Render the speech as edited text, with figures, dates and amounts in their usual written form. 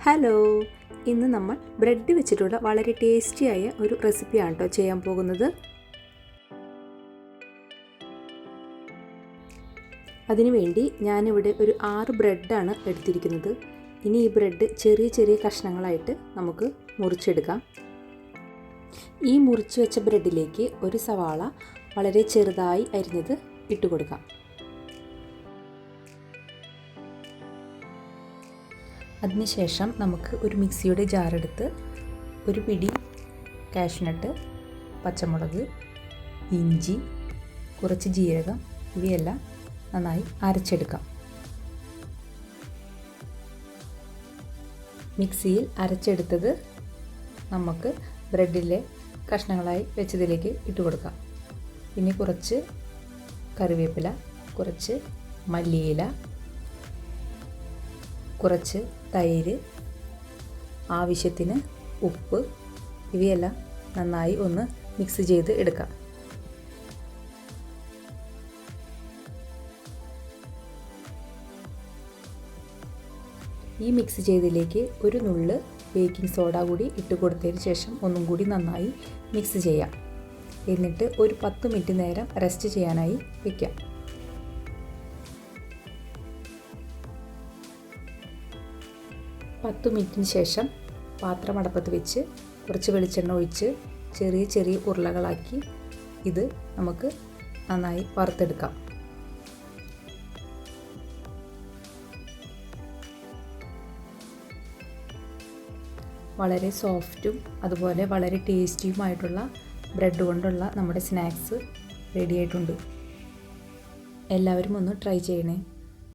Hello, ഇന്ന് നമ്മൾ bread വെച്ചിട്ടുള്ള വളരെ ടേസ്റ്റിയായ ഒരു റെസിപ്പിയാണ് കേട്ടോ ചെയ്യാൻ പോകുന്നത്. അതിനുവേണ്ടി ഞാനിവിടെ ഒരു 6 ബ്രെഡാണ് എടുത്തിരിക്കുന്നത്. ഇനി ഈ ബ്രെഡ് ചെറിയ ചെറിയ കഷ്ണങ്ങളായിട്ട് നമുക്ക് മുറിച്ചെടുക്കാം. ഈ മുറിച്ച് വെച്ച ബ്രെഡിലേക്ക് ഒരു സവാള വളരെ ചെറുതായി അരിഞ്ഞത് ഇട്ട് കൊടുക്കാം. അതിനുശേഷം നമുക്ക് ഒരു മിക്സിയുടെ ജാറെടുത്ത് ഒരു പിടി കാഷ്നട്ട്, പച്ചമുളക്, ഇഞ്ചി, കുറച്ച് ജീരകം ഇവയെല്ലാം നന്നായി അരച്ചെടുക്കാം. മിക്സിയിൽ അരച്ചെടുത്തത് നമുക്ക് ബ്രെഡിലെ കഷ്ണങ്ങളായി വെച്ചതിലേക്ക് ഇട്ട് കൊടുക്കാം. പിന്നെ കുറച്ച് കറിവേപ്പില, കുറച്ച് മല്ലിയില, കുറച്ച് തൈര്, ആവശ്യത്തിന് ഉപ്പ് ഇവയെല്ലാം നന്നായി ഒന്ന് മിക്സ് ചെയ്ത് എടുക്കാം. ഈ മിക്സ് ചെയ്തതിലേക്ക് ഒരു നുള്ള് ബേക്കിംഗ് സോഡ കൂടി ഇട്ട് കൊടുത്തതിന് ശേഷം ഒന്നും കൂടി നന്നായി മിക്സ് ചെയ്യാം. എന്നിട്ട് ഒരു 10 മിനിറ്റ് നേരം റെസ്റ്റ് ചെയ്യാനായി വയ്ക്കാം. പത്ത് മിനിറ്റിന് ശേഷം പാത്രം അടപ്പത്ത് വെച്ച് കുറച്ച് വെളിച്ചെണ്ണ ഒഴിച്ച് ചെറിയ ചെറിയ ഉരുളകളാക്കി ഇത് നമുക്ക് നന്നായി വറുത്തെടുക്കാം. വളരെ സോഫ്റ്റും അതുപോലെ വളരെ ടേസ്റ്റിയുമായിട്ടുള്ള ബ്രെഡ് കൊണ്ടുള്ള നമ്മുടെ സ്നാക്സ് റെഡി ആയിട്ടുണ്ട്. എല്ലാവരും ഒന്ന് ട്രൈ ചെയ്യണേ.